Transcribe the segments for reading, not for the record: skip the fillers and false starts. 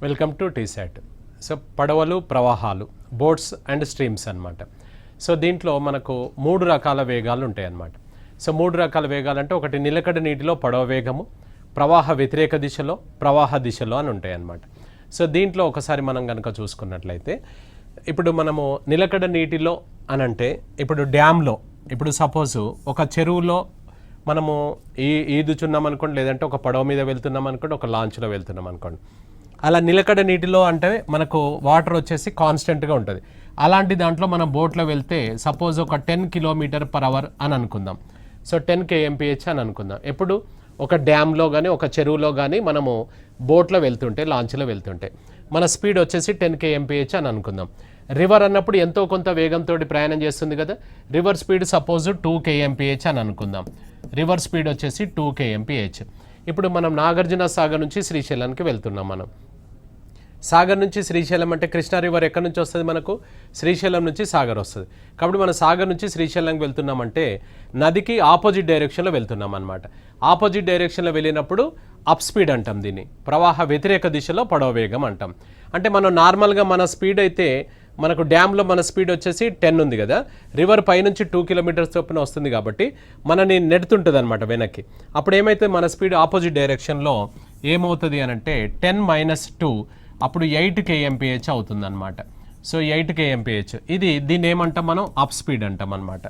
Welcome to T-SAT. So పడవలు ప్రవాహాలు, boats and streams అన్నమాట. సో దీంట్లో మనకు 3 రకాల వేగాలు ఉంటాయి అన్నమాట. సో 3 రకాల వేగాలు అంటే ఒకటి నిలకడ నీటిలో పడవ వేగము, ప్రవాహ వ్యతిరేక దిశలో, ప్రవాహ దిశలో అని ఉంటాయి అన్నమాట. సో దీంట్లో ఒకసారి మనం కనుక చూసుకున్నట్లయితే ఇప్పుడు మనము నిలకడ నీటిలో అనంటే ఇప్పుడు డ్యామ్లో, ఇప్పుడు సపోజు ఒక చెరువులో మనము ఈదుచున్నాం అనుకోండి, లేదంటే ఒక పడవ మీద వెళ్తున్నాం అనుకోండి, ఒక లాంచ్లో వెళ్తున్నాం అనుకోండి. అలా నిలకడ నీటిలో అంటే మనకు వాటర్ వచ్చేసి కాన్స్టెంట్గా ఉంటుంది. అలాంటి దాంట్లో మనం బోట్లో వెళ్తే సపోజ్ ఒక 10 km/h అని అనుకుందాం. సో 10 kmph అని అనుకుందాం. ఎప్పుడు ఒక డ్యామ్లో కానీ ఒక చెరువులో కానీ మనము బోట్లో వెళ్తుంటే, లాంచ్లో వెళ్తుంటే మన స్పీడ్ వచ్చేసి 10 kmph అని అనుకుందాం. రివర్ అన్నప్పుడు ఎంతో కొంత వేగంతో ప్రయాణం చేస్తుంది కదా. రివర్ స్పీడ్ సపోజ్ 2 kmph అని అనుకుందాం. రివర్ స్పీడ్ వచ్చేసి 2 kmph. ఇప్పుడు మనం నాగార్జున సాగర్ నుంచి శ్రీశైలానికి వెళ్తున్నాం. మనం సాగర్ నుంచి శ్రీశైలం అంటే కృష్ణా రివర్ ఎక్కడి నుంచి వస్తుంది, మనకు శ్రీశైలం నుంచి సాగర్ వస్తుంది. కాబట్టి మనం సాగర్ నుంచి శ్రీశైలంకి వెళ్తున్నామంటే నదికి ఆపోజిట్ డైరెక్షన్లో వెళ్తున్నాం అనమాట. ఆపోజిట్ డైరెక్షన్లో వెళ్ళినప్పుడు అప్ స్పీడ్ అంటాం, దీన్ని ప్రవాహ వ్యతిరేక దిశలో పడవ వేగం అంటాం. అంటే మనం నార్మల్గా మన స్పీడ్ అయితే మనకు డ్యామ్లో మన స్పీడ్ వచ్చేసి 10 ఉంది కదా, రివర్ పైనుంచి 2 km చొప్పున వస్తుంది కాబట్టి మనని నెడుతుంటుంది అనమాట వెనక్కి. అప్పుడు ఏమైతే మన స్పీడ్ ఆపోజిట్ డైరెక్షన్లో ఏమవుతుంది అని అంటే 10 - 2 అప్పుడు 8 kmph అవుతుంది అనమాట. సో 8 kmph దీన్ని ఏమంటాం మనం, అప్ స్పీడ్ అంటాం అనమాట.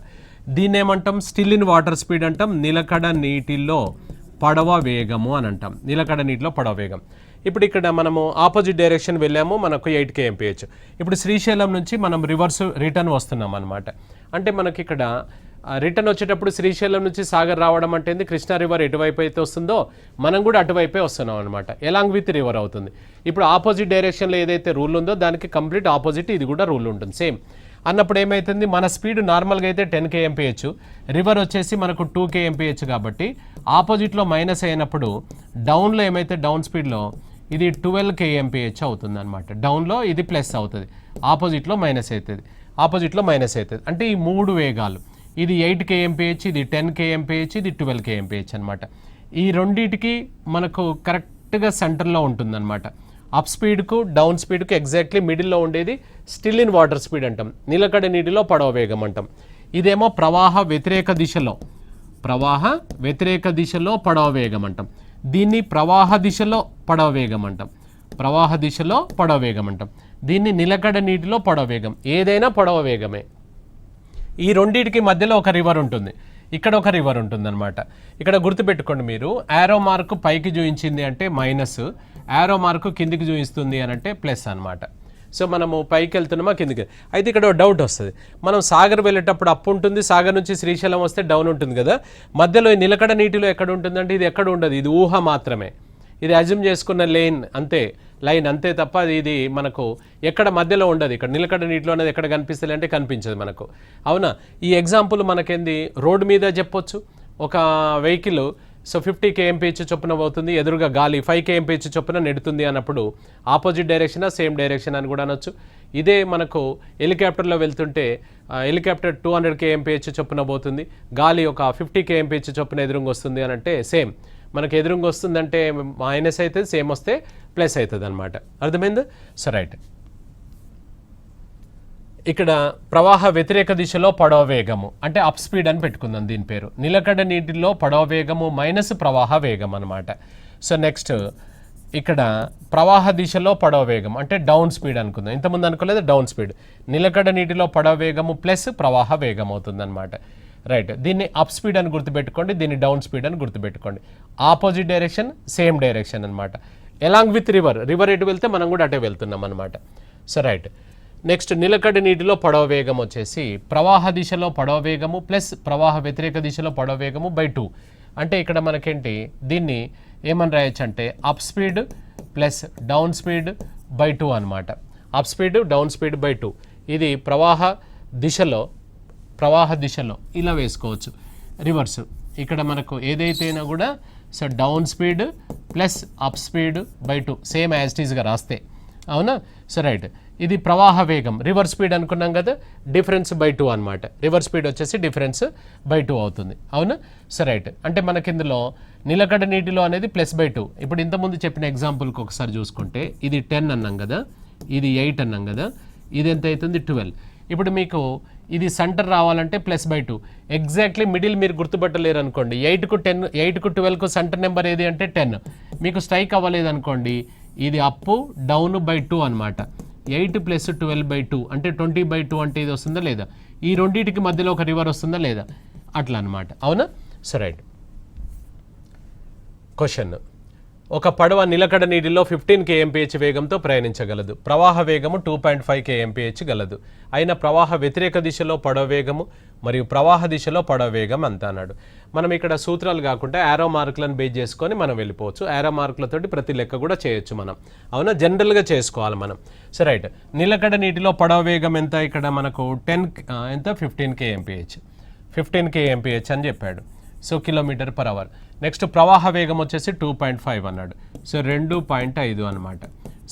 దీన్ని ఏమంటాం, స్టిల్ ఇన్ వాటర్ స్పీడ్ అంటాం, నిలకడ నీటిలో పడవ వేగము అని అంటాం. నిలకడ నీటిలో పడవ వేగం. ఇప్పుడు ఇక్కడ మనము ఆపోజిట్ డైరెక్షన్ వెళ్ళాము, మనకు 8 kmph. ఇప్పుడు శ్రీశైలం నుంచి మనం రిటర్న్ వస్తున్నాం అనమాట. అంటే మనకి ఇక్కడ రిటర్న్ వచ్చేటప్పుడు శ్రీశైలం నుంచి సాగర్ రావడం అంటే కృష్ణా రివర్ ఎటువైపు అయితే వస్తుందో మనం కూడా అటువైపే వస్తున్నాం అనమాట. ఎలాంగ్ విత్ రివర్ అవుతుంది. ఇప్పుడు ఆపోజిట్ డైరెక్షన్లో ఏదైతే రూల్ ఉందో దానికి కంప్లీట్ ఆపోజిట్ ఇది కూడా రూల్ ఉంటుంది సేమ్. అన్నప్పుడు ఏమవుతుంది, మన స్పీడ్ నార్మల్గా అయితే 10 kmph, రివర్ వచ్చేసి మనకు 2 kmph కాబట్టి ఆపోజిట్లో మైనస్ అయినప్పుడు డౌన్లో ఏమైతే డౌన్ స్పీడ్లో ఇది 12 kmph అవుతుంది అనమాట. డౌన్లో ఇది ప్లస్ అవుతుంది, ఆపోజిట్లో మైనస్ అవుతుంది, ఆపోజిట్లో మైనస్ అవుతుంది. అంటే ఈ 3 వేగాలు, ఇది 8 kmph, ఇది 10 kmph, ఇది 12 kmph అనమాట. ఈ రెండింటికి మనకు కరెక్ట్గా సెంటర్లో ఉంటుందన్నమాట. అప్ స్పీడ్కు డౌన్ స్పీడ్కు ఎగ్జాక్ట్లీ మిడిల్లో ఉండేది స్టిల్ ఇన్ వాటర్ స్పీడ్ అంటాం, నిలకడ నీటిలో పడవ వేగం అంటాం. ఇదేమో ప్రవాహ వ్యతిరేక దిశలో పడవ వేగం అంటాం. దీన్ని ప్రవాహ దిశలో పడవ వేగం అంటాం, ప్రవాహ దిశలో పడవ వేగం అంటాం. దీన్ని నిలకడ నీటిలో పడవ వేగం. ఏదైనా పడవ వేగమే. ఈ రెండింటికి మధ్యలో ఒక రివర్ ఉంటుంది, ఇక్కడ ఒక రివర్ ఉంటుంది అనమాట. ఇక్కడ గుర్తుపెట్టుకోండి మీరు, యారో మార్కు పైకి చూపించింది అంటే మైనస్, యారో మార్కు కిందికి చూపిస్తుంది అని అంటే ప్లస్ అనమాట. సో మనము పైకి వెళ్తున్నామా కిందికి. అయితే ఇక్కడ డౌట్ వస్తుంది, మనం సాగర్ వెళ్ళేటప్పుడు అప్ ఉంటుంది, సాగర్ నుంచి శ్రీశైలం వస్తే డౌన్ ఉంటుంది కదా, మధ్యలో ఈ నిలకడ నీటిలో ఎక్కడ ఉంటుందంటే ఇది ఎక్కడ ఉండదు, ఇది ఊహ మాత్రమే. ఇది అజ్యూమ్ చేసుకున్న లైన్ అంతే తప్ప ఇది మనకు ఎక్కడ మధ్యలో ఉండదు. ఇక్కడ నిలకడ నీటిలో అనేది ఎక్కడ కనిపిస్తుంది అంటే కనిపించదు మనకు, అవునా. ఈ ఎగ్జాంపుల్ మనకేంది, రోడ్డు మీద చెప్పొచ్చు, ఒక వెహికల్ సో 50 kmph చొప్పున పోతుంది, ఎదురుగా గాలి 5 kmph చొప్పున నెడుతుంది అన్నప్పుడు ఆపోజిట్ డైరెక్షన్ సేమ్ డైరెక్షన్ అని కూడా అనొచ్చు. ఇదే మనకు హెలికాప్టర్లో వెళ్తుంటే హెలికాప్టర్ 200 kmph చొప్పున పోతుంది, గాలి ఒక 50 kmph చొప్పున ఎదురుగా వస్తుంది అని అంటే సేమ్. మనకు ఎదురుగా వస్తుందంటే మైనస్ అవుతుంది, సేమ్ వస్తే ప్లస్ అవుతుంది అనమాట. అర్థమైంది? సో రైట్, ఇక్కడ ప్రవాహ వ్యతిరేక దిశలో పడవ వేగము అంటే అప్ స్పీడ్ అని పెట్టుకుందాం దీని పేరు. నిలకడ నీటిలో పడవ వేగము మైనస్ ప్రవాహ వేగం అనమాట. సో నెక్స్ట్ ఇక్కడ ప్రవాహ దిశలో పడవ వేగం అంటే డౌన్ స్పీడ్ అనుకుందాం. ఇంతకుముందు అనుకోలేదు, డౌన్ స్పీడ్. నిలకడ నీటిలో పడవ వేగము ప్లస్ ప్రవాహ వేగం అవుతుంది అనమాట. రైట్, దీన్ని అప్ స్పీడ్ అని గుర్తుపెట్టుకోండి, దీన్ని డౌన్ స్పీడ్ అని గుర్తుపెట్టుకోండి. ఆపోజిట్ డైరెక్షన్ సేమ్ డైరెక్షన్ అనమాట. ఎలాంగ్ విత్ రివర్ ఎటు వెళ్తే మనం కూడా అటే వెళ్తున్నాం అనమాట. సో రైట్, నెక్స్ట్ నిలకడ నీటిలో పడవ వేగం వచ్చేసి ప్రవాహ దిశలో పడవ వేగము ప్లస్ ప్రవాహ వ్యతిరేక దిశలో పడవ వేగము బై 2. అంటే ఇక్కడ మనకేంటి, దీన్ని ఏమని రాయొచ్చు అంటే up speed plus down speed by 2 అనమాట. Up speed down speed by 2. ఇది ప్రవాహ దిశలో ఇలా వేసుకోవచ్చు. రివర్స్ ఇక్కడ మనకు ఏదైతేనా కూడా so down speed plus up speed by 2 same as it ఈస్గా రాస్తే, అవునా. సో రైట్, ఇది ప్రవాహ వేగం, రివర్ స్పీడ్ అనుకున్నాం కదా, డిఫరెన్స్ బై 2 అనమాట. రివర్ స్పీడ్ వచ్చేసి డిఫరెన్స్ బై 2 అవుతుంది, అవునా. సో రైట్, అంటే మనకి ఇందులో నిలకడ నీటిలో అనేది +/2. ఇప్పుడు ఇంతకుముందు చెప్పిన ఎగ్జాంపుల్కి ఒకసారి చూసుకుంటే ఇది 10 అన్నాం కదా, ఇది 8 అన్నాం కదా, ఇది ఎంత అవుతుంది 12. ఇప్పుడు మీకు ఇది సెంటర్ రావాలంటే +/2. ఎగ్జాక్ట్లీ మిడిల్ మీరు గుర్తుపట్టలేరు అనుకోండి, 8కు 12కు సెంటర్ నెంబర్ ఏది అంటే 10. మీకు స్ట్రైక్ అవ్వలేదు అనుకోండి, ఇది అప్ డౌన్ బై 2 అనమాట. 8 + 12/2 అంటే 20/2 అంటే ఇది వస్తుందా లేదా, ఈ రెండింటికి మధ్యలో ఒక రివర్ వస్తుందా లేదా, అట్లా అనమాట. అవునా? So right. క్వశ్చన్: ఒక పడవ నిలకడ నీటిలో 15 kmph వేగంతో ప్రయాణించగలదు. ప్రవాహ వేగము 2.5 kmph గలదు. అయిన ప్రవాహ వ్యతిరేక దిశలో పడవ వేగము మరియు ప్రవాహ దిశలో పడవ వేగం అంత అన్నాడు. మనం ఇక్కడ సూత్రాలు కాకుండా యారో మార్కులను బేస్ చేసుకొని మనం వెళ్ళిపోవచ్చు. యారో మార్కులతోటి ప్రతి లెక్క కూడా చేయొచ్చు మనం. అవునా? జనరల్గా చేసుకోవాలి మనం. So right. నిలకడ నీటిలో పడవ వేగం ఎంత? ఇక్కడ మనకు 15 kmph. 15 kmph అని చెప్పాడు. So km/h. నెక్స్ట్ ప్రవాహ వేగం వచ్చేసి 2.5 అన్నాడు. సో 2.5 అనమాట.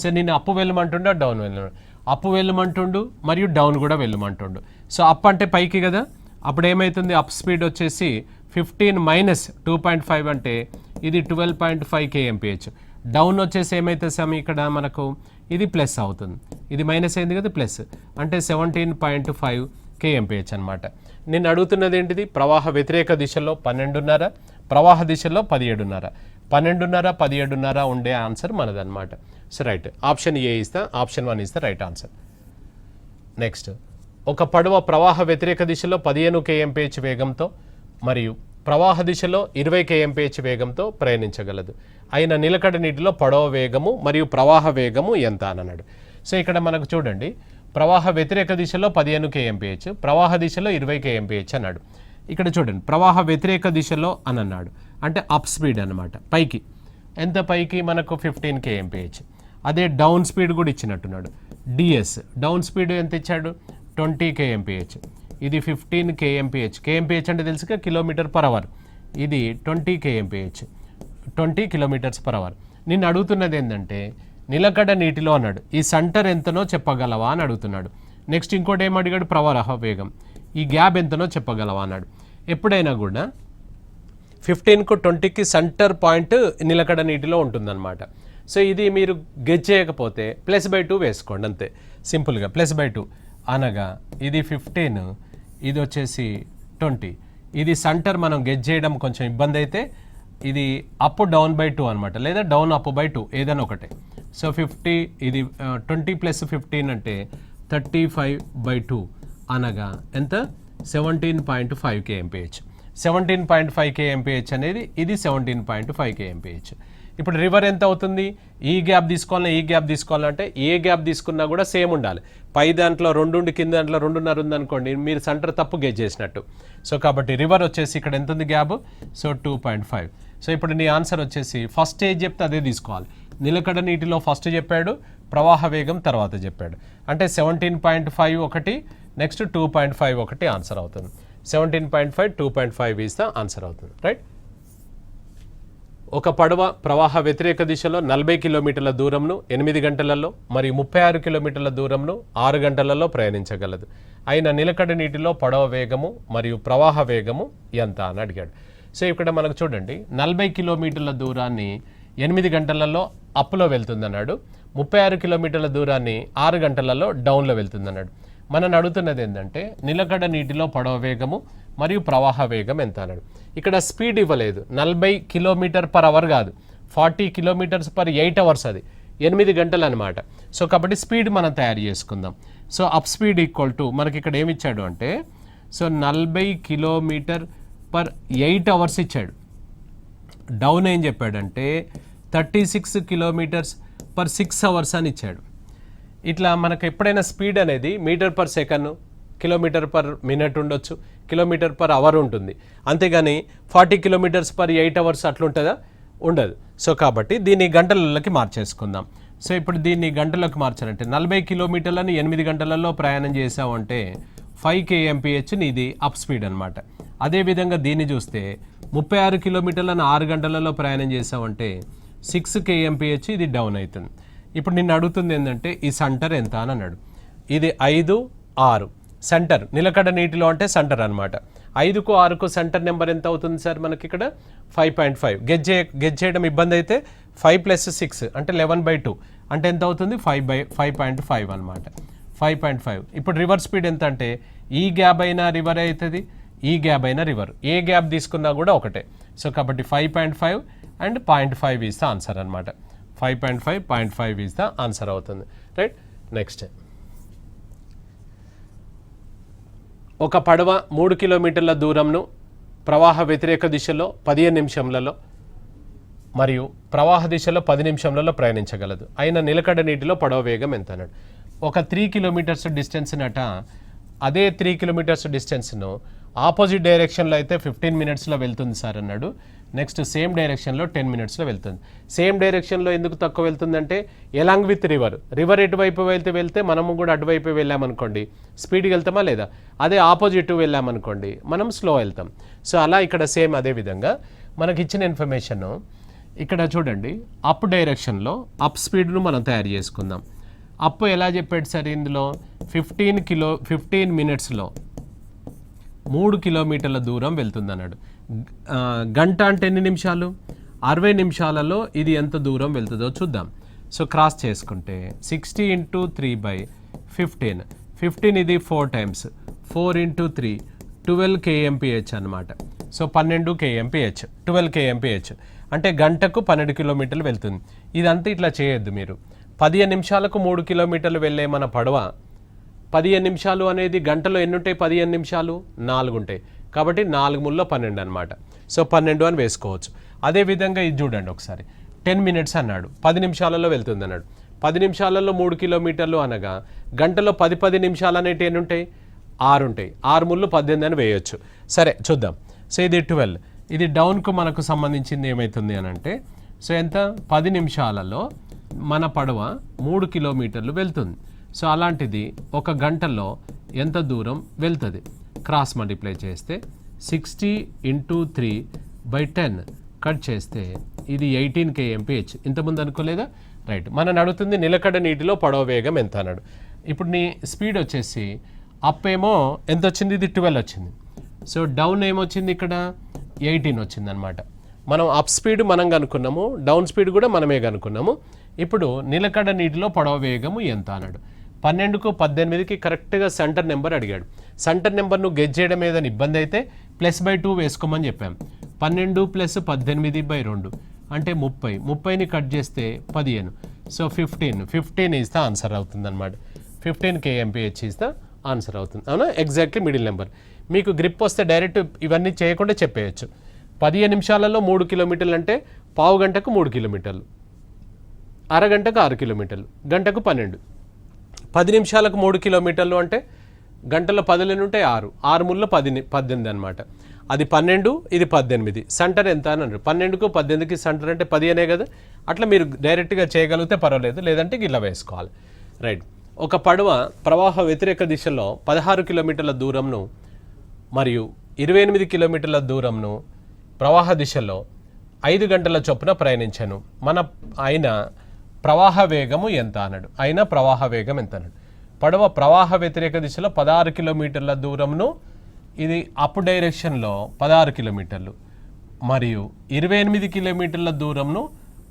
సో నేను అప్పు వెళ్ళమంటుండే, డౌన్ వెళ్ళమంటుండు, అప్పు వెళ్ళమంటుండు మరియు డౌన్ కూడా వెళ్ళమంటుండు. సో అప్ అంటే పైకి కదా, అప్పుడు ఏమవుతుంది, అప్ స్పీడ్ వచ్చేసి 15 - 2.5 అంటే ఇది 12.5 kmph. డౌన్ వచ్చేసి ఏమైతే సమ్ ఇక్కడ మనకు ఇది ప్లస్ అవుతుంది, ఇది మైనస్ అయింది కదా, ప్లస్ అంటే 17.5 kmph అనమాట. నేను అడుగుతున్నది ఏంటిది, ప్రవాహ వ్యతిరేక దిశలో 12.5, ప్రవాహ దిశలో 17.5. 12.5, 17.5 ఉండే ఆన్సర్ మనదన్నమాట. So right. ఆప్షన్ ఏ ఇస్తా, ఆప్షన్ 1 ఇస్తా రైట్ ఆన్సర్. నెక్స్ట్, ఒక పడవ ప్రవాహ వ్యతిరేక దిశలో 15 kmph వేగంతో మరియు ప్రవాహ దిశలో 20 kmph వేగంతో ప్రయాణించగలదు. అయిన నిలకడ నీటిలో పడవ వేగము మరియు ప్రవాహ వేగము ఎంత అని అన్నాడు. సో ఇక్కడ మనకు చూడండి, ప్రవాహ వ్యతిరేక దిశలో 15 kmph, ప్రవాహ దిశలో 20 kmph అన్నాడు. ఇక్కడ చూడండి, ప్రవాహ వ్యతిరేక దిశలో అని అన్నాడు అంటే అప్ స్పీడ్ అనమాట, పైకి. ఎంత పైకి? మనకు 15 kmph. అదే డౌన్ స్పీడ్ కూడా ఇచ్చినట్టున్నాడు. డిఎస్ డౌన్ స్పీడ్ ఎంత ఇచ్చాడు? 20 kmph. ఇది 15 kmph. kmph అంటే తెలుసుగా km/h. ఇది 20 kmph, 20 km/h. నిన్ను అడుగుతున్నది ఏంటంటే నిలకడ నీటిలో అన్నాడు, ఈ సెంటర్ ఎంతనో చెప్పగలవా అని అడుగుతున్నాడు. నెక్స్ట్ ఇంకోటి ఏం అడిగాడు? ప్రవాహ వేగం, ఈ గ్యాప్ ఎంతనో చెప్పగలవా అన్నాడు. ఎప్పుడైనా కూడా 15కు 20కి సెంటర్ పాయింట్ నిలకడ నీటిలో ఉంటుందన్నమాట. సో ఇది మీరు గెజ్ చేయకపోతే +/2 వేసుకోండి అంతే, సింపుల్గా +/2 అనగా ఇది 15, ఇది వచ్చేసి 20. ఇది సెంటర్ మనం గెజ్ చేయడం కొంచెం ఇబ్బంది అయితే ఇది అప్ డౌన్ బై 2 అనమాట, లేదా డౌన్ అప్ బై 2 ఏదైనా ఒకటే. సో 50, ఇది 20 + 15 అంటే 35/2 అనగా ఎంత? 17.5 kmph. 17.5 kmph అనేది ఇది 17.5 kmph. ఇప్పుడు రివర్ ఎంత అవుతుంది? ఈ గ్యాప్ తీసుకోవాలన్నా ఈ గ్యాప్ తీసుకోవాలంటే ఏ గ్యాప్ తీసుకున్నా కూడా సేమ్ ఉండాలి. పై దాంట్లో 2 ఉండి కింద దాంట్లో 2.5 ఉందనుకోండి, మీరు సెంటర్ తప్పు గెజ్ చేసినట్టు. సో కాబట్టి రివర్ వచ్చేసి ఇక్కడ ఎంత ఉంది గ్యాప్? సో 2.5. సో ఇప్పుడు నీ ఆన్సర్ వచ్చేసి ఫస్ట్ ఏజ్ చెప్తే అదే తీసుకోవాలి. నిలకడ నీటిలో ఫస్ట్ చెప్పాడు, ప్రవాహ వేగం తర్వాత చెప్పాడు. అంటే 17.5 ఒకటి, నెక్స్ట్ 2.5 ఒకటి ఆన్సర్ అవుతుంది. 17.5, 2.5 ఈజ్ ద ఆన్సర్ అవుతుంది. రైట్. ఒక పడవ ప్రవాహ వ్యతిరేక దిశలో 40 కిలోమీటర్ల దూరంను 8 గంటలలో మరియు 36 కిలోమీటర్ల దూరంను 6 గంటలలో ప్రయాణించగలదు. అయిన నిలకడ నీటిలో పడవ వేగము మరియు ప్రవాహ వేగము ఎంత అని అడిగాడు. సో ఇక్కడ మనకు చూడండి, 40 కిలోమీటర్ల దూరాన్ని 8 గంటలలో అప్లో వెళ్తుందన్నాడు, 36 కిలోమీటర్ల దూరాన్ని 6 గంటలలో డౌన్లో వెళ్తుందన్నాడు. మనం అడుగుతున్నది ఏంటంటే నిలకడ నీటిలో పడవ వేగము మరియు ప్రవాహ వేగం ఎంత అన్నాడు. ఇక్కడ స్పీడ్ ఇవ్వలేదు, 40 km/h కాదు, 40 km/8 hours, అది 8 గంటలు అనమాట. సో కాబట్టి స్పీడ్ మనం తయారు చేసుకుందాం. So up speed equal to మనకి ఇక్కడ ఏమి ఇచ్చాడు అంటే, సో 40 km/8 hours ఇచ్చాడు. డౌన్ ఏం చెప్పాడంటే 36 km/6 hours అని ఇచ్చాడు. ఇట్లా మనకు ఎప్పుడైనా స్పీడ్ అనేది మీటర్/సెకండ్, km/min ఉండొచ్చు, km/h ఉంటుంది. అంతేగాని 40 km/8 hours అట్లుంటుందా? ఉండదు. సో కాబట్టి దీన్ని గంటలలోకి మార్చేసుకుందాం. సో ఇప్పుడు దీన్ని గంటలకు మార్చాలంటే 40 కిలోమీటర్లను 8 గంటలలో ప్రయాణం చేసామంటే 5 kmph నీది అప్ స్పీడ్ అనమాట. అదేవిధంగా దీన్ని చూస్తే 36 కిలోమీటర్లను 6 గంటలలో ప్రయాణం చేసామంటే 6 kmph ఇది డౌన్ అవుతుంది. ఇప్పుడు నిన్ను అడుగుతుంది ఏంటంటే ఈ సెంటర్ ఎంత అని అన్నాడు. ఇది 5, 6 సెంటర్, నిలకడ నీటిలో అంటే సెంటర్ అనమాట. 5కు 6కు సెంటర్ నెంబర్ ఎంత అవుతుంది సార్ మనకి ఇక్కడ 5.5. గెజ్ చేయడం ఇబ్బంది అయితే 5 + 6 అంటే 11/2 అంటే ఎంత అవుతుంది 5/5.5 అనమాట. 5.5. ఇప్పుడు రివర్ స్పీడ్ ఎంత అంటే ఈ గ్యాప్ అయినా రివర్ అవుతుంది, ఈ గ్యాప్ అయినా రివర్, ఏ గ్యాప్ తీసుకున్నా కూడా ఒకటే. సో కాబట్టి 5.5 అండ్ 0.5 ఈజ్ ద ఆన్సర్ అనమాట. 5.5, 0.5 ఈజ్ ద ఆన్సర్ అవుతుంది. రైట్. నెక్స్ట్, ఒక పడవ 3 కిలోమీటర్ల దూరంను ప్రవాహ వ్యతిరేక దిశలో 15 నిమిషంలలో మరియు ప్రవాహ దిశలో 10 నిమిషంలలో ప్రయాణించగలదు. అయిన నిలకడ నీటిలో పడవ వేగం ఎంత అన్నాడు. ఒక 3 కిలోమీటర్స్ డిస్టెన్స్ నట, అదే 3 కిలోమీటర్స్ డిస్టెన్స్ను ఆపోజిట్ డైరెక్షన్లో అయితే 15 మినిట్స్లో వెళ్తుంది సార్ అన్నాడు. నెక్స్ట్ సేమ్ డైరెక్షన్లో 10 మినిట్స్లో వెళ్తుంది. సేమ్ డైరెక్షన్లో ఎందుకు తక్కువ వెళ్తుందంటే ఎలాంగ్ విత్ రివర్ ఎటువైపు వెళ్తే మనము కూడా అటువైపు వెళ్ళామనుకోండి స్పీడ్గా వెళ్తామా లేదా, అదే ఆపోజిట్ వెళ్ళామనుకోండి మనం స్లో వెళ్తాం. సో అలా ఇక్కడ సేమ్ అదే విధంగా మనకి ఇచ్చిన ఇన్ఫర్మేషన్ ఇక్కడ చూడండి, అప్ డైరెక్షన్లో అప్ స్పీడ్ను మనం తయారు చేసుకుందాం. అప్ ఎలా చెప్పాడు సార్ ఇందులో 15 మినిట్స్లో 3 కిలోమీటర్ల దూరం వెళ్తుంది అన్నాడు. గంట అంటే ఎన్ని నిమిషాలు, 60 నిమిషాలలో ఇది ఎంత దూరం వెళ్తుందో చూద్దాం. సో క్రాస్ చేసుకుంటే 60 × 3/15, 15 ఇది 4 టైమ్స్, 4 × 3 12 kmph అనమాట. సో 12 kmph, 12 kmph అంటే గంటకు 12 కిలోమీటర్లు వెళ్తుంది. ఇదంతా ఇట్లా చేయొద్దు మీరు. 15 నిమిషాలకు 3 కిలోమీటర్లు వెళ్ళే మన పడవ 15 నిమిషాలు అనేది గంటలో ఎన్ని ఉంటాయి, 15 నిమిషాలు 4 ఉంటాయి కాబట్టి 4 × 12 అనమాట. సో 12 అని వేసుకోవచ్చు. అదేవిధంగా ఇది చూడండి ఒకసారి, 10 మినిట్స్ అన్నాడు, 10 నిమిషాలలో వెళ్తుంది అన్నాడు. 10 నిమిషాలలో 3 కిలోమీటర్లు అనగా గంటలో 10 నిమిషాలు అనేవి ఎన్ని ఉంటాయి, 6 ఉంటాయి. 6 × 18 అని వేయొచ్చు. సరే చూద్దాం. సో ఇది 12, ఇది డౌన్కు మనకు సంబంధించింది ఏమవుతుంది అని అంటే, సో ఎంత 10 నిమిషాలలో మన పడవ 3 కిలోమీటర్లు వెళ్తుంది. సో అలాంటిది ఒక గంటలో ఎంత దూరం వెళ్తుంది, క్రాస్ మల్టిప్లై చేస్తే 60 × 3/10 కట్ చేస్తే ఇది 18 kmph. ఇంతకుముందు అనుకోలేదా? రైట్. మనం అడుగుతుంది నిలకడ నీటిలో పడవ వేగం ఎంత అన్నాడు. ఇప్పుడు నీ స్పీడ్ వచ్చేసి అప్ ఏమో ఎంత వచ్చింది, ఇది 12 వచ్చింది. సో డౌన్ ఏమొచ్చింది ఇక్కడ 18 వచ్చింది అనమాట. మనం అప్ స్పీడ్ మనం కనుక్కున్నాము, డౌన్ స్పీడ్ కూడా మనమే కనుక్కున్నాము. ఇప్పుడు నిలకడ నీటిలో పడవ వేగము ఎంత అన్నాడు. 12కు 18కి కరెక్ట్గా సెంటర్ నెంబర్ అడిగాడు. సెంటర్ నెంబర్ను గెజ్ చేయడం ఏదైనా ఇబ్బంది అయితే +/2 వేసుకోమని చెప్పాం. 12 + 18/2 అంటే 30, 30ని కట్ చేస్తే 15. సో 15 ఈజ్ ద ఆన్సర్ అవుతుంది అనమాట. 15 kmph ఈజ్ ద ఆన్సర్ అవుతుంది. అవునా, ఎగ్జాక్ట్లీ మిడిల్ నెంబర్. మీకు గ్రిప్ వస్తే డైరెక్ట్ ఇవన్నీ చేయకుండా చెప్పేయచ్చు. 15 నిమిషాలలో 3 కిలోమీటర్లు అంటే పావు గంటకు 3 కిలోమీటర్లు, అరగంటకు 6 కిలోమీటర్లు, గంటకు 12. 10 నిమిషాలకు 3 కిలోమీటర్లు అంటే గంటలో 10 ఉంటాయి, 6 × 18 అనమాట. అది 12, ఇది 18. సెంటర్ ఎంత అని అన్నారు. 12కు 18కి సెంటర్ అంటే 15 కదా. అట్లా మీరు డైరెక్ట్గా చేయగలిగితే పర్వాలేదు, లేదంటే గిట్లా వేసుకోవాలి. రైట్. ఒక పడవ ప్రవాహ వ్యతిరేక దిశలో 16 కిలోమీటర్ల దూరంను మరియు 28 కిలోమీటర్ల దూరంను ప్రవాహ దిశలో 5 గంటల చొప్పున ప్రయాణించాను. మన ఆయన ప్రవాహ వేగము ఎంత అన్నాడు. అయినా ప్రవాహ వేగం ఎంత అన్నాడు. పడవ ప్రవాహ వ్యతిరేక దిశలో 16 కిలోమీటర్ల దూరంను, ఇది అప్ డైరెక్షన్లో 16 కిలోమీటర్లు మరియు 28 కిలోమీటర్ల దూరంను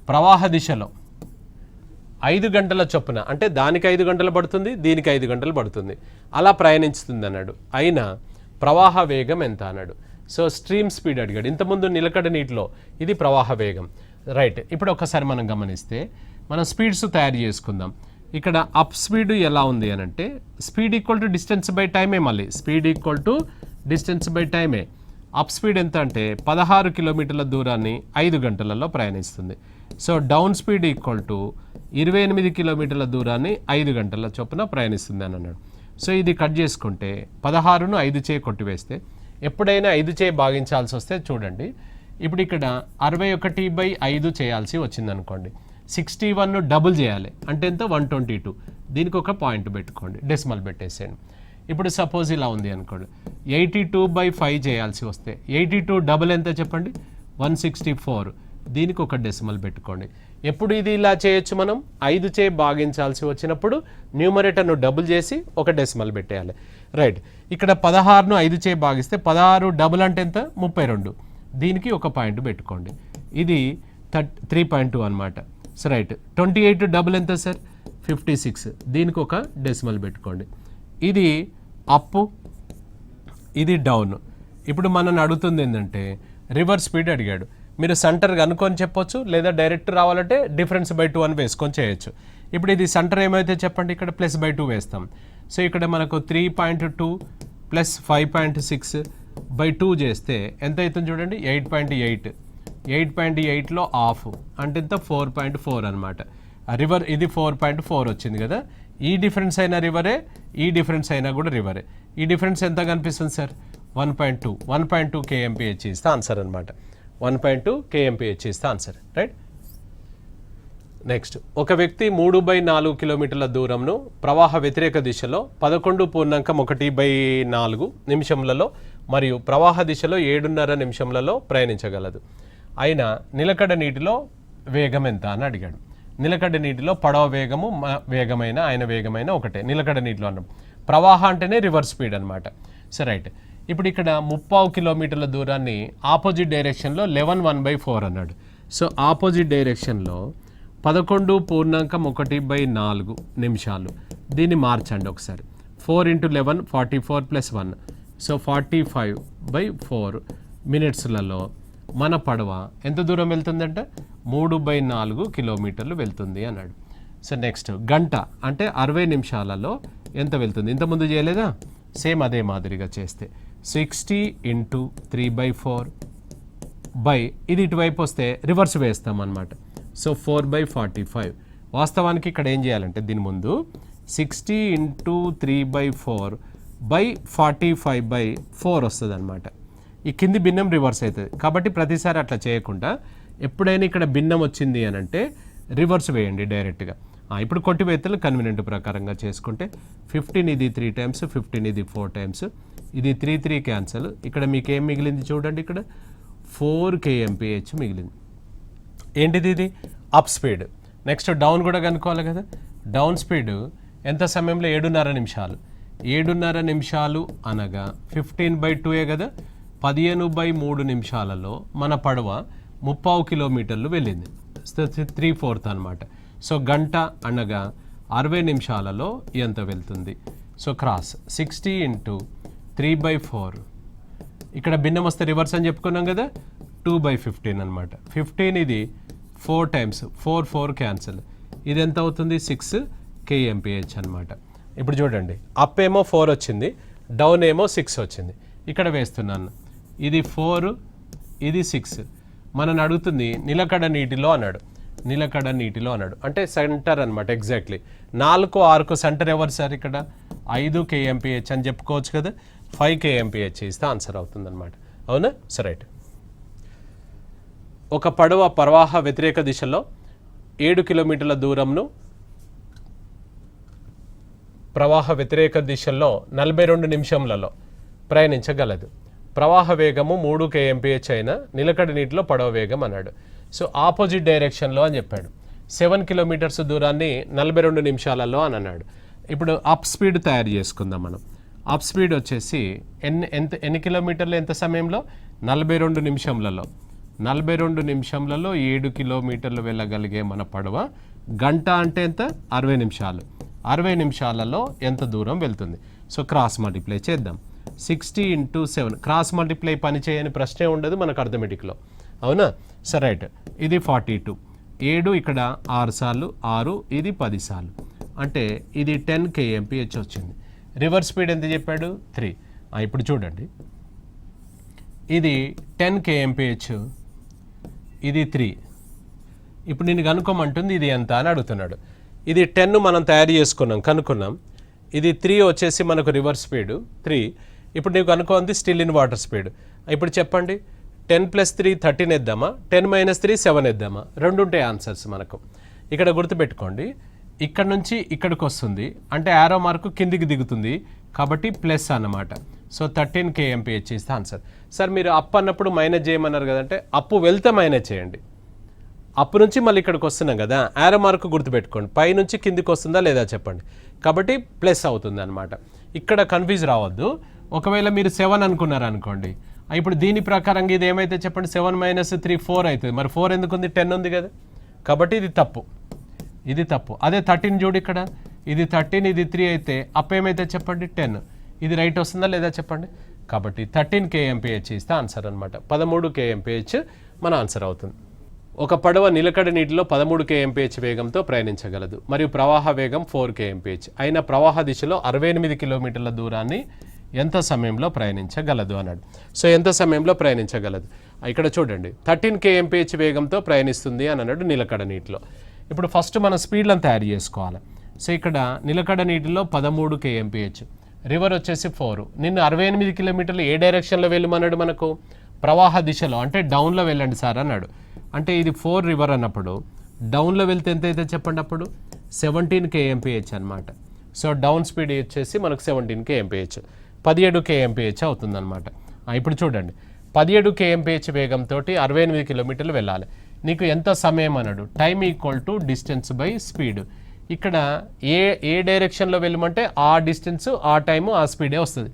ప్రవాహ దిశలో 5 గంటల చొప్పున, అంటే దానికి 5 గంటలు పడుతుంది, దీనికి 5 గంటలు పడుతుంది, అలా ప్రయాణిస్తుంది అన్నాడు. అయినా ప్రవాహ వేగం ఎంత అన్నాడు. సో స్ట్రీమ్ స్పీడ్ అడిగాడు. ఇంతకుముందు నిలకడ నీటిలో ఇది ప్రవాహ వేగం. రైట్. ఇప్పుడు ఒకసారి మనం గమనిస్తే మనం స్పీడ్స్ తయారు చేసుకుందాం. ఇక్కడ అప్ స్పీడ్ ఎలా ఉంది అని అంటే speed equal to distance by టైమే. మళ్ళీ speed equal to distance by టైమే. అప్ స్పీడ్ ఎంత అంటే 16 కిలోమీటర్ల దూరాన్ని 5 గంటలలో ప్రయాణిస్తుంది. So down speed equal to 28 కిలోమీటర్ల దూరాన్ని 5 గంటల చొప్పున ప్రయాణిస్తుంది అని అన్నాడు. సో ఇది కట్ చేసుకుంటే 16ను 5 చే కొట్టివేస్తే, ఎప్పుడైనా 5 చే భాగించాల్సి వస్తే చూడండి, ఇప్పుడు ఇక్కడ 61/5 చేయాల్సి వచ్చింది అనుకోండి. 61ను డబుల్ చేయాలి అంటే ఎంత, 122. దీనికి ఒక పాయింట్ పెట్టుకోండి, డెసిమల్ పెట్టేసేయండి. ఇప్పుడు సపోజ్ ఇలా ఉంది అనుకోండి, 82/5 చేయాల్సి వస్తే 82 డబుల్ ఎంత చెప్పండి, 164. దీనికి ఒక డెసిమల్ పెట్టుకోండి. ఎప్పుడు ఇది ఇలా చేయొచ్చు, మనం 5 భాగించాల్సి వచ్చినప్పుడు న్యూమరేటర్ను డబుల్ చేసి ఒక డెసిమల్ పెట్టేయాలి. రైట్, ఇక్కడ 16ను 5 భాగిస్తే 16 డబుల్ అంటే ఎంత, 32. దీనికి ఒక పాయింట్ పెట్టుకోండి, ఇది 3.2 అనమాట. సో రైట్, 28 డబుల్ ఎంత సార్, 56. దీనికి ఒక డెసిమల్ పెట్టుకోండి. ఇది అప్పు, ఇది డౌన్. ఇప్పుడు మనం అడుగుతుంది ఏంటంటే రివర్స్ స్పీడ్ అడిగాడు. మీరు సెంటర్ కనుక్కొని చెప్పొచ్చు, లేదా డైరెక్ట్ రావాలంటే డిఫరెన్స్ బై 2 అని వేసుకొని చేయొచ్చు. ఇప్పుడు ఇది సెంటర్ ఏమైతే చెప్పండి, ఇక్కడ +/2 వేస్తాం. సో ఇక్కడ మనకు 3.2 + 5.6 బై 2 చేస్తే ఎంత అవుతుంది చూడండి, 8.8. 8.8లో హాఫ్ అంటే ఎంత, 4.4 అనమాట. రివర్ ఇది 4.4 వచ్చింది కదా. ఈ డిఫరెన్స్ అయినా రివరే, ఈ డిఫరెన్స్ అయినా కూడా రివరే. ఈ డిఫరెన్స్ ఎంత కనిపిస్తుంది సార్, 1.2 kmph ఇస్తే ఆన్సర్ అనమాట. 1.2 kmph ఇస్తే ఆన్సర్. రైట్, నెక్స్ట్, ఒక వ్యక్తి 3/4 కిలోమీటర్ల దూరంను ప్రవాహ వ్యతిరేక దిశలో 11.14 నిమిషంలలో మరియు ప్రవాహ దిశలో 7.5 నిమిషంలలో ప్రయాణించగలదు. అయినా నిలకడ నీటిలో వేగం ఎంత అని అడిగాడు. నిలకడ నీటిలో పడవ వేగము వేగమైన ఆయన వేగమైన ఒకటే. నిలకడ నీటిలో అన్నాం, ప్రవాహ అంటేనే రివర్స్ స్పీడ్ అనమాట. సో రైట్, ఇప్పుడు ఇక్కడ 30 కిలోమీటర్ల దూరాన్ని ఆపోజిట్ డైరెక్షన్లో 11/1/4 అన్నాడు. సో ఆపోజిట్ డైరెక్షన్లో 11.14 నిమిషాలు. దీన్ని మార్చండి ఒకసారి. 4 × 11 44 + 1, సో 45/4 మినిట్స్లలో మన పడవ ఎంత దూరం వెళ్తుందంటే 3/4 కిలోమీటర్లు వెళ్తుంది అన్నాడు. సో నెక్స్ట్, గంట అంటే 60 నిమిషాలలో ఎంత వెళ్తుంది, ఇంతకుముందు చేయలేదా, సేమ్ అదే మాదిరిగా చేస్తే 60 × 3/4 బై, ఇది ఇటువైపు వస్తే రివర్స్ వేస్తాం అన్నమాట. సో 4/45. వాస్తవానికి ఇక్కడ ఏం చేయాలంటే దీని ముందు 60 × 3/4 బై 45/4 వస్తుంది అనమాట. ఈ కింది భిన్నం రివర్స్ అవుతుంది. కాబట్టి ప్రతిసారి అట్లా చేయకుండా ఎప్పుడైనా ఇక్కడ భిన్నం వచ్చింది అని అంటే రివర్స్ వేయండి డైరెక్ట్గా. ఇప్పుడు కొట్టివేతలు కన్వీనియంట్ ప్రకారంగా చేసుకుంటే 15 ఇది 3 టైమ్స్, 15 ఇది 4 టైమ్స్, ఇది 3 క్యాన్సల్. ఇక్కడ మీకు ఏం మిగిలింది చూడండి, ఇక్కడ 4 kmph మిగిలింది. ఏంటిది, ఇది అప్ స్పీడ్. నెక్స్ట్ డౌన్ కూడా కనుక్కోవాలి కదా. డౌన్ స్పీడ్ ఎంత సమయంలో, 7.5 నిమిషాలు. 7.5 నిమిషాలు అనగా 15/2 కదా. 15/3 నిమిషాలలో మన పడవ 30 కిలోమీటర్లు వెళ్ళింది, 3/4 అనమాట. సో గంట అనగా 60 నిమిషాలలో ఎంత వెళ్తుంది. So cross 60 × 3/4. ఇక్కడ భిన్నం వస్తే రివర్స్ అని చెప్పుకున్నాం కదా, 2/15 అనమాట. 15 ఇది 4 టైమ్స్, 4 క్యాన్సల్. ఇది ఎంత అవుతుంది, 6 kmph అనమాట. ఇప్పుడు చూడండి, అప్ ఏమో 4 వచ్చింది, డౌన్ ఏమో 6 వచ్చింది. ఇక్కడ వేస్తున్నాను, ఇది 4 ఇది 6. మనని అడుగుతుంది నిలకడ నీటిలో అన్నాడు. నిలకడ నీటిలో అన్నాడు అంటే సెంటర్ అనమాట. ఎగ్జాక్ట్లీ 4, 6 సెంటర్ ఎవరు సార్, ఇక్కడ 5 kmph అని చెప్పుకోవచ్చు కదా. 5 kmph ఇస్తే ఆన్సర్ అవుతుంది అనమాట. అవునా, సరే. రైట్, ఒక పడవ ప్రవాహ వ్యతిరేక దిశలో 7 కిలోమీటర్ల దూరంను ప్రవాహ వ్యతిరేక దిశలో 42 నిమిషంలలో ప్రయాణించగలదు. ప్రవాహ వేగము 3 kmph అయిన నిలకడ నీటిలో పడవ వేగం అన్నాడు. సో ఆపోజిట్ డైరెక్షన్లో అని చెప్పాడు. 7 కిలోమీటర్స్ దూరాన్ని 42 నిమిషాలలో అని అన్నాడు. ఇప్పుడు అప్ స్పీడ్ తయారు చేసుకుందాం మనం. అప్ స్పీడ్ వచ్చేసి ఎన్ని కిలోమీటర్లు ఎంత సమయంలో, 42 నిమిషంలలో. 42 నిమిషంలలో 7 కిలోమీటర్లు వెళ్ళగలిగే మన పడవ గంట అంటే ఎంత, 60 నిమిషాలు. 60 నిమిషాలలో ఎంత దూరం వెళ్తుంది. సో క్రాస్ మల్టిప్లై చేద్దాం. 60 × 7 క్రాస్ మల్టిప్లై పని చేయని ప్రశ్నే ఉండదు మనకు అర్థమెటిక్లో. అవునా, సరే. రైట్, ఇది 42. 7 ఇక్కడ 6 సార్లు, 6 ఇది 10 సార్లు, అంటే ఇది 10 kmph వచ్చింది. రివర్స్ స్పీడ్ ఎంత చెప్పాడు, 3. ఇప్పుడు చూడండి, ఇది 10 kmph, ఇది 3. ఇప్పుడు నేను కనుక్కోమంటుంది ఇది ఎంత అని అడుగుతున్నాడు. ఇది 10 మనం తయారు చేసుకున్నాం, కనుక్కున్నాం. ఇది 3 వచ్చేసి మనకు రివర్స్ స్పీడ్ 3. ఇప్పుడు నీకు కనుక్కోండి స్టిల్ ఇన్ వాటర్ స్పీడ్. ఇప్పుడు చెప్పండి, 10 + 3 13 వేద్దామా, 10 - 3 7 వేద్దామా? 2 ఉంటాయి ఆన్సర్స్ మనకు. ఇక్కడ గుర్తుపెట్టుకోండి, ఇక్కడ నుంచి ఇక్కడికి వస్తుంది అంటే యారో మార్కు కిందికి దిగుతుంది కాబట్టి ప్లస్ అన్నమాట. సో 13 kmph ఇస్తే ఆన్సర్. సార్ మీరు అప్ అన్నప్పుడు మైనస్ చేయమన్నారు కదంటే, అప్పు వెళ్తే మైనస్ చేయండి, అప్పు నుంచి మళ్ళీ ఇక్కడికి వస్తున్నాం కదా, యారో మార్క్ గుర్తుపెట్టుకోండి, పై నుంచి కిందికి వస్తుందా లేదా చెప్పండి, కాబట్టి ప్లస్ అవుతుంది అనమాట. ఇక్కడ కన్ఫ్యూజ్ రావద్దు. ఒకవేళ మీరు 7 అనుకున్నారు అనుకోండి, ఇప్పుడు దీని ప్రకారంగా ఇది ఏమైతే చెప్పండి, 7 - 3 4 అవుతుంది. మరి 4 ఎందుకు ఉంది, 10 ఉంది కదా, కాబట్టి ఇది తప్పు, ఇది తప్పు. అదే 13 చూడు ఇక్కడ, ఇది 13 ఇది 3 అయితే అప్ ఏమైతే చెప్పండి 10, ఇది రైట్ వస్తుందా లేదా చెప్పండి. కాబట్టి 13 kmph ఇస్తే ఆన్సర్ అనమాట. 13 kmph మన ఆన్సర్ అవుతుంది. ఒక పడవ నిలకడ నీటిలో 13 kmph వేగంతో ప్రయాణించగలదు మరియు ప్రవాహ వేగం 4 kmph అయిన ప్రవాహ దిశలో 68 కిలోమీటర్ల దూరాన్ని ఎంత సమయంలో ప్రయాణించగలదు అన్నాడు. సో ఎంత సమయంలో ప్రయాణించగలదు, ఇక్కడ చూడండి 13 kmph వేగంతో ప్రయాణిస్తుంది అని అన్నాడు నిలకడ నీటిలో. ఇప్పుడు ఫస్ట్ మనం స్పీడ్లను తయారు చేసుకోవాలి. సో ఇక్కడ నిలకడ నీటిలో 13 kmph, రివర్ వచ్చేసి 4, నిన్ను 68 కిలోమీటర్లు ఏ డైరెక్షన్లో వెళ్ళమన్నాడు, మనకు ప్రవాహ దిశలో, అంటే డౌన్లో వెళ్ళండి సార్ అన్నాడు. అంటే ఇది 4 రివర్ అన్నప్పుడు డౌన్లో వెళ్తే ఎంత అయితే చెప్పండి, అప్పుడు 17 kmph అనమాట. సో డౌన్ స్పీడ్ వచ్చేసి మనకు 17 kmph, 17 kmph అవుతుంది అనమాట. ఇప్పుడు చూడండి 17 kmph వేగంతో 68 కిలోమీటర్లు వెళ్ళాలి. నీకు ఎంత సమయం అన్నాడు, time equal to distance by speed. ఇక్కడ ఏ డైరెక్షన్లో వెళ్ళమంటే ఆ డిస్టెన్స్, ఆ టైము, ఆ స్పీడే వస్తుంది.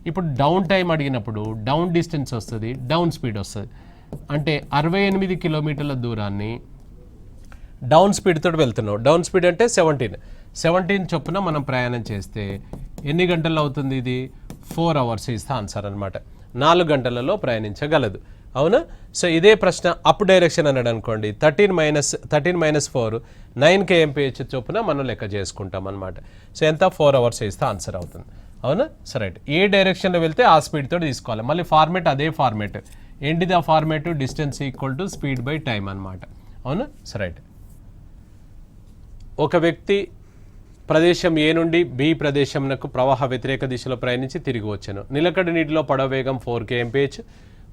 ఇప్పుడు డౌన్ టైం అడిగినప్పుడు డౌన్ డిస్టెన్స్ వస్తుంది, డౌన్ స్పీడ్ వస్తుంది. అంటే 68 కిలోమీటర్ల దూరాన్ని డౌన్ స్పీడ్ తోటి వెళ్తున్నావు. డౌన్ స్పీడ్ అంటే 17 చొప్పున మనం ప్రయాణం చేస్తే ఎన్ని గంటలు అవుతుంది, ఇది 4 అవర్స్ ఇస్తే ఆన్సర్ అనమాట. 4 గంటలలో ప్రయాణించగలదు, అవునా. సో ఇదే ప్రశ్న అప్ డైరెక్షన్ అన్నాడు అనుకోండి, 13 - 4 9 kmph చొప్పున మనం లెక్క చేసుకుంటాం అనమాట. సో ఎంత 4 అవర్స్ ఇస్తే ఆన్సర్ అవుతుంది, అవునా. సో రైట్, ఏ డైరెక్షన్లో వెళ్తే ఆ స్పీడ్ తోటి తీసుకోవాలి. మళ్ళీ ఫార్మేట్ అదే ఫార్మేట్, ఏంటిది ఆ format, distance equal to speed by time అనమాట, అవునా. సో రైట్, ఒక వ్యక్తి ప్రదేశం ఏ నుండి బి ప్రదేశంకు ప్రవాహ వ్యతిరేక దిశలో ప్రయాణించి తిరిగి వచ్చాను. నిలకడ నీటిలో పడవ వేగం 4 kmph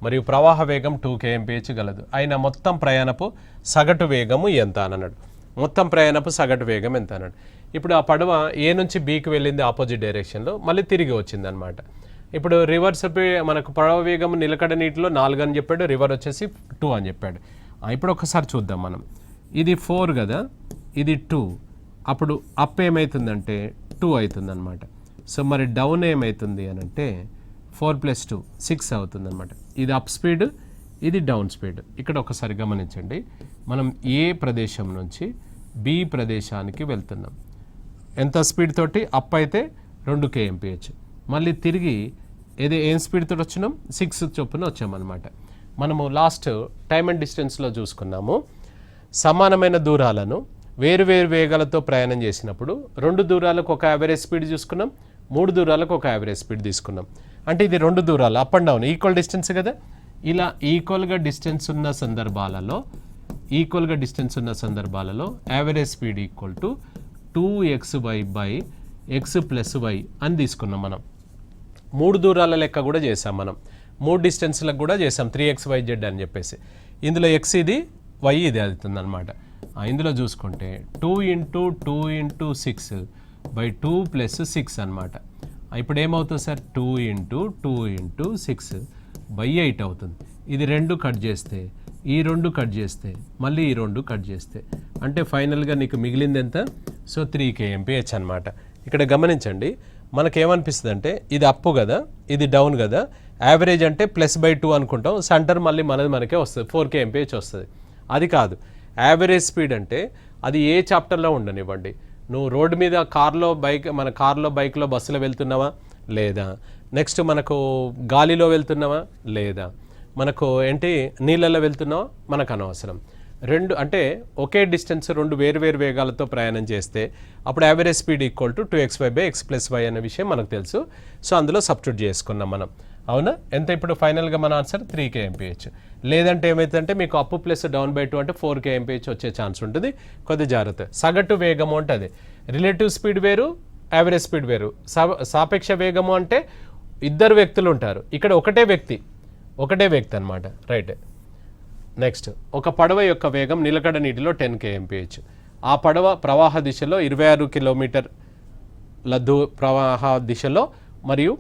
మరియు ప్రవాహ వేగం 2 kmph గలదు. అయినా మొత్తం ప్రయాణపు సగటు వేగము ఎంత అని అన్నాడు. మొత్తం ప్రయాణపు సగటు వేగం ఎంత అన్నాడు. ఇప్పుడు ఆ పడవ ఏ నుంచి బికి వెళ్ళింది ఆపోజిట్ డైరెక్షన్లో, మళ్ళీ తిరిగి వచ్చింది అనమాట. ఇప్పుడు రివర్స్ మనకు పడవ వేగం నిలకడ నీటిలో 4 అని చెప్పాడు, రివర్ వచ్చేసి 2 అని చెప్పాడు. ఇప్పుడు ఒకసారి చూద్దాం మనం, ఇది 4 కదా, ఇది 2, అప్పుడు అప్ ఏమవుతుందంటే 2 అవుతుంది అనమాట. సో మరి డౌన్ ఏమవుతుంది అని అంటే 4 + 2 6 అవుతుంది అనమాట. ఇది అప్ స్పీడ్, ఇది డౌన్ స్పీడ్. ఇక్కడ ఒకసారి గమనించండి, మనం ఏ ప్రదేశం నుంచి బి ప్రదేశానికి వెళ్తున్నాం, ఎంత స్పీడ్ తోటి, అప్ అయితే 2 kmph, మళ్ళీ తిరిగి ఏం స్పీడ్ తోటి వచ్చినాం, 6 చొప్పున వచ్చామన్నమాట. మనము లాస్ట్ టైమ్ అండ్ డిస్టెన్స్లో చూసుకున్నాము, సమానమైన దూరాలను వేరు వేగాలతో ప్రయాణం చేసినప్పుడు 2 దూరాలకు ఒక యావరేజ్ స్పీడ్ చూసుకున్నాం, 3 దూరాలకు ఒక యావరేజ్ స్పీడ్ తీసుకున్నాం. అంటే ఇది 2 దూరాలు up and down equal distance కదా. ఇలా ఈక్వల్గా డిస్టెన్స్ ఉన్న సందర్భాలలో average speed equal to 2xy by x + y అని తీసుకున్నాం మనం. 3 దూరాల లెక్క కూడా చేసాం మనం, 3 డిస్టెన్స్లకు కూడా చేసాం, 3xyz అని చెప్పేసి. ఇందులో x ఇది, y ఇది అవుతుంది అనమాట. ఇందులో చూసుకుంటే 2 × 2 × 6 బై 2 + 6 అనమాట. ఇప్పుడు ఏమవుతుంది సార్, 2 × 2 × 6 బై 8 అవుతుంది. ఇది 2 కట్ చేస్తే, ఈ 2 కట్ చేస్తే, మళ్ళీ ఈ 2 కట్ చేస్తే, అంటే ఫైనల్గా నీకు మిగిలింది ఎంత, సో 3 kmph అనమాట. ఇక్కడ గమనించండి, మనకేమనిపిస్తుంది అంటే ఇది అప్పు కదా, ఇది డౌన్ కదా, యావరేజ్ అంటే +/2 అనుకుంటాం, సెంటర్ మళ్ళీ మనకే వస్తుంది 4 kmph వస్తుంది. అది కాదు, యావరేజ్ స్పీడ్ అంటే అది ఏ చాప్టర్లో ఉండనివ్వండి, నువ్వు రోడ్డు మీద మన కార్లో బైక్లో బస్సులో వెళ్తున్నావా లేదా, నెక్స్ట్ మనకు గాలిలో వెళ్తున్నావా లేదా, మనకు నీళ్ళల్లో వెళ్తున్నావా, మనకు అనవసరం. 2 అంటే ఒకే డిస్టెన్స్ 2 వేరు వేగాలతో ప్రయాణం చేస్తే అప్పుడు average speed equal to 2xy by x + y అనే విషయం మనకు తెలుసు. సో అందులో సబ్స్టిట్యూట్ చేసుకున్నాం మనం, అవునా. ఎంత ఇప్పుడు ఫైనల్గా మన ఆన్సర్ 3 kmph. లేదంటే ఏమైతుందంటే మీకు అప్ ప్లస్ డౌన్ బై 2 అంటే 4 kmph వచ్చే ఛాన్స్ ఉంటుంది, కొద్ది జాగ్రత్త. సగటు వేగము అంటే అది రిలేటివ్ స్పీడ్ వేరు, యావరేజ్ స్పీడ్ వేరు. సాపేక్ష వేగము అంటే ఇద్దరు వ్యక్తులు ఉంటారు, ఇక్కడ ఒకటే వ్యక్తి అనమాట, రైట్. నెక్స్ట్, ఒక పడవ యొక్క వేగం నిలకడ నీటిలో 10 kmph. ఆ పడవ ప్రవాహ దిశలో 26 కిలోమీటర్ల ప్రవాహ దిశలో మరియు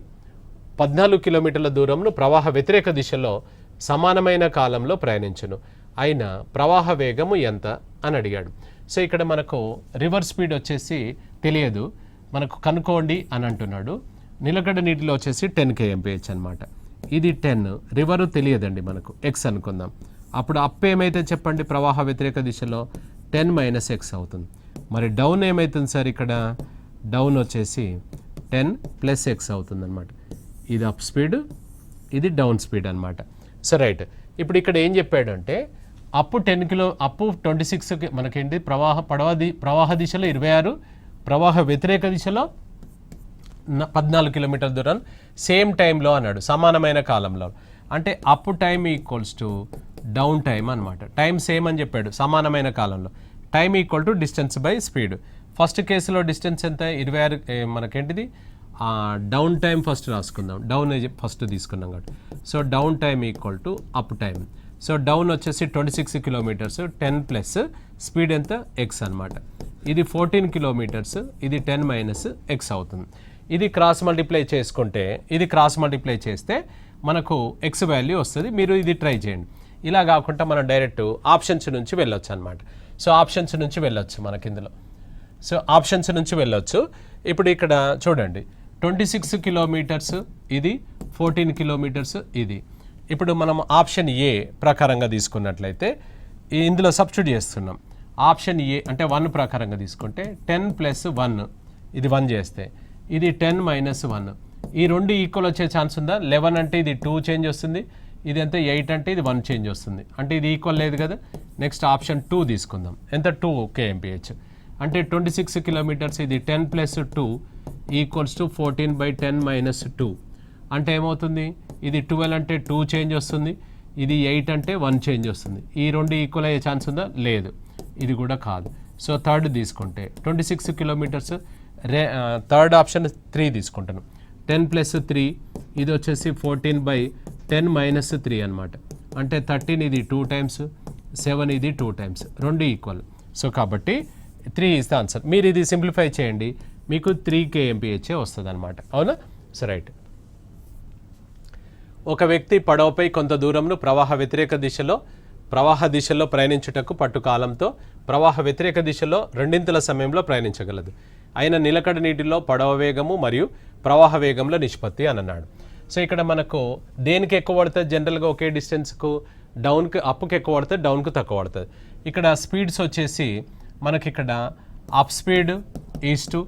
14 కిలోమీటర్ల దూరంలో ప్రవాహ వ్యతిరేక దిశలో సమానమైన కాలంలో ప్రయాణించును. అయిన ప్రవాహ వేగము ఎంత అని అడిగాడు. సో ఇక్కడ మనకు రివర్ స్పీడ్ వచ్చేసి తెలియదు, మనకు కనుక్కోండి అని అంటున్నాడు. నిలకడ నీటిలో వచ్చేసి 10 kmph అనమాట. ఇది 10, రివరు తెలియదండి మనకు, ఎక్స్ అనుకుందాం. అప్పుడు అప్ ఏమైతే చెప్పండి ప్రవాహ వ్యతిరేక దిశలో 10 - x అవుతుంది. మరి డౌన్ ఏమవుతుంది సార్, ఇక్కడ డౌన్ వచ్చేసి 10 + x అవుతుంది అనమాట. ఇది అప్ స్పీడ్, ఇది డౌన్ స్పీడ్ అనమాట. సో రైట్, ఇప్పుడు ఇక్కడ ఏం చెప్పాడు అంటే అప్పు 26 మనకేంటి ప్రవాహ దిశలో 26, ప్రవాహ వ్యతిరేక దిశలో 14 కిలోమీటర్ల దూరం సేమ్ టైంలో అన్నాడు, సమానమైన కాలంలో. అంటే up time equals to down time అనమాట. టైం సేమ్ అని చెప్పాడు, సమానమైన కాలంలో. Time equal to distance by speed. First కేసులో డిస్టెన్స్ ఎంత, 26, మనకేంటిది డౌన్ టైం ఫస్ట్ రాసుకుందాం, డౌన్ ఫస్ట్ తీసుకున్నాం కాబట్టి. So down time equal to up time. So down వచ్చేసి 26 కిలోమీటర్స్, 10 ప్లస్ స్పీడ్ ఎంత, ఎక్స్ అనమాట. ఇది 14 కిలోమీటర్స్, ఇది 10 - x అవుతుంది. ఇది క్రాస్ మల్టిప్లై చేసుకుంటే, ఇది క్రాస్ మల్టిప్లై చేస్తే మనకు ఎక్స్ వాల్యూ వస్తుంది. మీరు ఇది ట్రై చేయండి. ఇలా కాకుండా మనం డైరెక్ట్ ఆప్షన్స్ నుంచి వెళ్ళొచ్చు అనమాట. సో ఆప్షన్స్ నుంచి వెళ్ళొచ్చు మనకి ఇందులో. సో ఆప్షన్స్ నుంచి వెళ్ళొచ్చు. ఇప్పుడు ఇక్కడ చూడండి, 26 కిలోమీటర్స్, ఇది 14 కిలోమీటర్స్, ఇది. ఇప్పుడు మనం ఆప్షన్ ఏ ప్రకారంగా తీసుకున్నట్లయితే ఇందులో సబ్స్టిట్యూట్ చేస్తున్నాం. ఆప్షన్ ఏ అంటే 1 ప్రకారంగా తీసుకుంటే 10 + 1, ఇది 1 చేస్తే ఇది 10 - 1. ఈ రెండు ఈక్వల్ వచ్చే ఛాన్స్ ఉందా? 11 అంటే ఇది 2 చేంజ్ వస్తుంది, ఇది ఎంత 8 అంటే ఇది 1 చేంజ్ వస్తుంది. అంటే ఇది ఈక్వల్ లేదు కదా. నెక్స్ట్ ఆప్షన్ 2 తీసుకుందాం. ఎంత, 2 kmph. అంటే 26 కిలోమీటర్స్, ఇది 10 + 2 ఈక్వల్స్ టు 14/10 - 2. అంటే ఏమవుతుంది, ఇది 12 అంటే 2 చేంజ్ వస్తుంది, ఇది 8 అంటే 1 చేంజ్ వస్తుంది. ఈ రెండు ఈక్వల్ అయ్యే ఛాన్స్ ఉందా? లేదు, ఇది కూడా కాదు. సో థర్డ్ తీసుకుంటే 26 కిలోమీటర్స్, థర్డ్ ఆప్షన్ 3 తీసుకుంటాను. 10 + 3, ఇది వచ్చేసి 14/10 - 3 అనమాట. అంటే 13, ఇది 2 టైమ్స్, 7 ఇది 2 టైమ్స్, రెండు ఈక్వల్. సో కాబట్టి 3 ఇస్ ద ఆన్సర్. మీరు ఇది సింప్లిఫై చేయండి, మీకు 3 kmph వస్తుంది అనమాట. అవునా? So right. ఒక వ్యక్తి పడవపై కొంత దూరంను ప్రవాహ దిశలో ప్రయాణించుటకు పట్టు కాలంతో ప్రవాహ వ్యతిరేక దిశలో రెండింతల సమయంలో ప్రయాణించగలదు. అయిన నిలకడ నీటిలో పడవ వేగము మరియు ప్రవాహ వేగంలో నిష్పత్తి అని అన్నాడు. సో ఇక్కడ మనకు దేనికి ఎక్కువ పడుతుంది, జనరల్గా ఒకే డిస్టెన్స్కు డౌన్కి అప్కి ఎక్కువ పడుతుంది, డౌన్కు తక్కువ పడుతుంది. ఇక్కడ స్పీడ్స్ వచ్చేసి మనకి ఇక్కడ up speed is,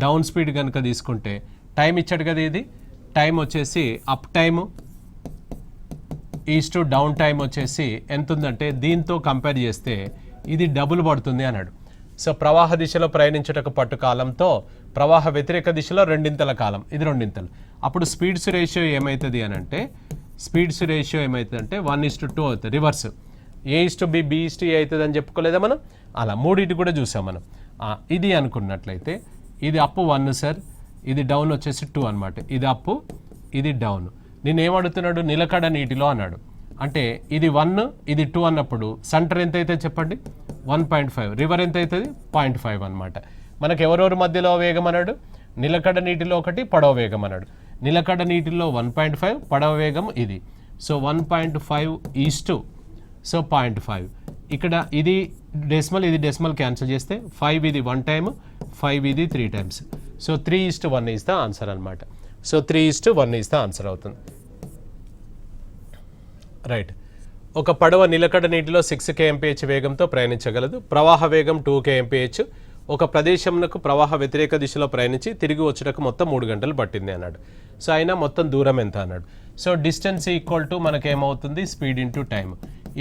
down speed కనుక తీసుకుంటే టైం ఇచ్చాడు కదా, ఇది టైం వచ్చేసి up time is, down time వచ్చేసి ఎంత ఉందంటే దీంతో కంపేర్ చేస్తే ఇది డబుల్ పడుతుంది అన్నాడు. సో ప్రవాహ దిశలో ప్రయాణించుటకు పట్టు కాలంతో ప్రవాహ వ్యతిరేక దిశలో రెండింతల కాలం, ఇది రెండింతలు. అప్పుడు స్పీడ్స్ రేషియో ఏమవుతుంది అని అంటే, స్పీడ్స్ రేషియో ఏమవుతుందంటే 1:2 అవుతుంది. రివర్స్ A:B, B:A అవుతుంది అని చెప్పుకోలేదా మనం? అలా మూడింటి కూడా చూసాం మనం. ఇది అనుకున్నట్లయితే ఇది అప్పు 1 సార్, ఇది డౌన్ వచ్చేసి 2 అనమాట. ఇది అప్పు, ఇది డౌన్. నేను ఏమడుగుతున్నాడు, నిలకడ నీటిలో అన్నాడు. అంటే ఇది 1, ఇది 2 అన్నప్పుడు సెంటర్ ఎంత అయితే చెప్పండి, 1.5. రివర్ ఎంత అవుతుంది, 0.5 అనమాట. మనకు ఎవరెవరి మధ్యలో వేగం అన్నాడు, నిలకడ నీటిలో ఒకటి, పడవ వేగం అన్నాడు. నిలకడ నీటిలో 1.5, పడవ వేగం ఇది. So 1.5:, so 0.5. ఇక్కడ ఇది డెసిమల్, ఇది డెసిమల్ క్యాన్సిల్ చేస్తే 5 ఇది 1 టైమ్, 5 ఇది 3 times. So 3:1 is the answer అనమాట. సో 3:1 ఈజ్ ద ఆన్సర్ అవుతుంది. రైట్. ఒక పడవ నిలకడ నీటిలో 6 kmph వేగంతో ప్రయాణించగలదు. ప్రవాహ వేగం 2 kmph. ఒక ప్రదేశంకు ప్రవాహ వ్యతిరేక దిశలో ప్రయాణించి తిరిగి వచ్చేటకు మొత్తం 3 గంటలు పట్టింది అన్నాడు. సో అయినా మొత్తం దూరం ఎంత అన్నాడు. సో డిస్టెన్స్ ఈక్వల్ టు మనకేమవుతుంది, స్పీడ్ ఇంటూ టైం.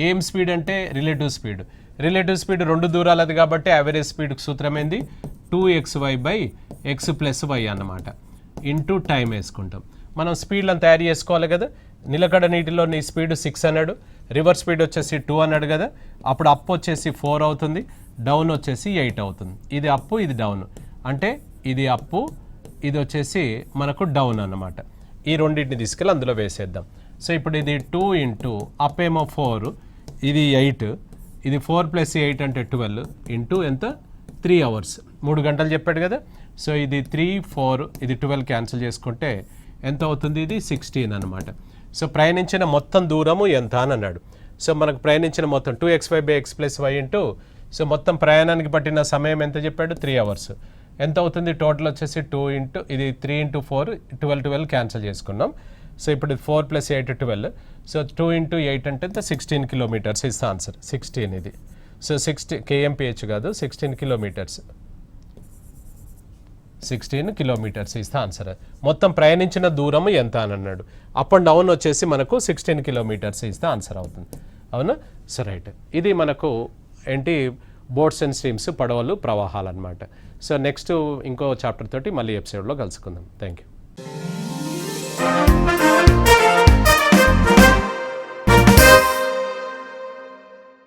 ఏం స్పీడ్ అంటే రిలేటివ్ స్పీడ్. రిలేటివ్ స్పీడ్ రెండు దూరాలది కాబట్టి యావరేజ్ స్పీడ్కి సూత్రం ఏంది, 2xy/x + y అన్నమాట. ఇంటూ టైం వేసుకుంటాం. మనం స్పీడ్లను తయారు చేసుకోవాలి కదా. నిలకడ నీటిలో నీ స్పీడ్ 6 అన్నాడు, రివర్స్ స్పీడ్ వచ్చేసి 2 అన్నాడు కదా. అప్పుడు అప్ వచ్చేసి 4 అవుతుంది, డౌన్ వచ్చేసి 8 అవుతుంది. ఇది అప్పు, ఇది డౌన్. అంటే ఇది అప్పు, ఇది వచ్చేసి మనకు డౌన్ అన్నమాట. ఈ రెండింటిని తీసుకెళ్ళి అందులో వేసేద్దాం. సో ఇప్పుడు ఇది 2 ఇంటూ అప్ ఏమో 4, ఇది 8, ఇది 4 + 8 అంటే 12 ఇంటూ ఎంత, 3 అవర్స్, 3 గంటలు చెప్పాడు కదా. సో ఇది 3, 4, ఇది 12 క్యాన్సిల్ చేసుకుంటే ఎంత అవుతుంది, ఇది 16 అనమాట. సో ప్రయాణించిన మొత్తం దూరము ఎంత అని అన్నాడు. సో మనకు ప్రయాణించిన మొత్తం 2xy/x+y ఇంటూ సో మొత్తం ప్రయాణానికి పట్టిన సమయం ఎంత చెప్పాడు 3 అవర్స్. ఎంత అవుతుంది టోటల్ వచ్చేసి 2 ఇంటూ ఇది 3 ఇంటూ 4 12 క్యాన్సిల్ చేసుకున్నాం. సో ఇప్పుడు 4 + 8 12. సో 2 ఇంటూ 8 అంటే 16 కిలోమీటర్స్ ఇస్ ఆన్సర్. 16 ఇది. సో 60 kmph కాదు 16 kilometres. 16 kilometres is the answer. మొత్తం ప్రయాణించిన దూరం ఎంత అని అన్నాడు. అప్ అండ్ డౌన్ వచ్చేసి మనకు 16 కిలోమీటర్స్ ఇస్ ద ఆన్సర్ అవుతుంది. అవునా? So right. ఇది మనకు ఏంటి బోట్స్ అండ్ స్ట్రీమ్స్, పడవలు, ప్రవాహాలు అనమాట. సో నెక్స్ట్ ఇంకో చాప్టర్ తోటి మళ్ళీ ఎపిసోడ్లో కలుసుకుందాం. Thank you.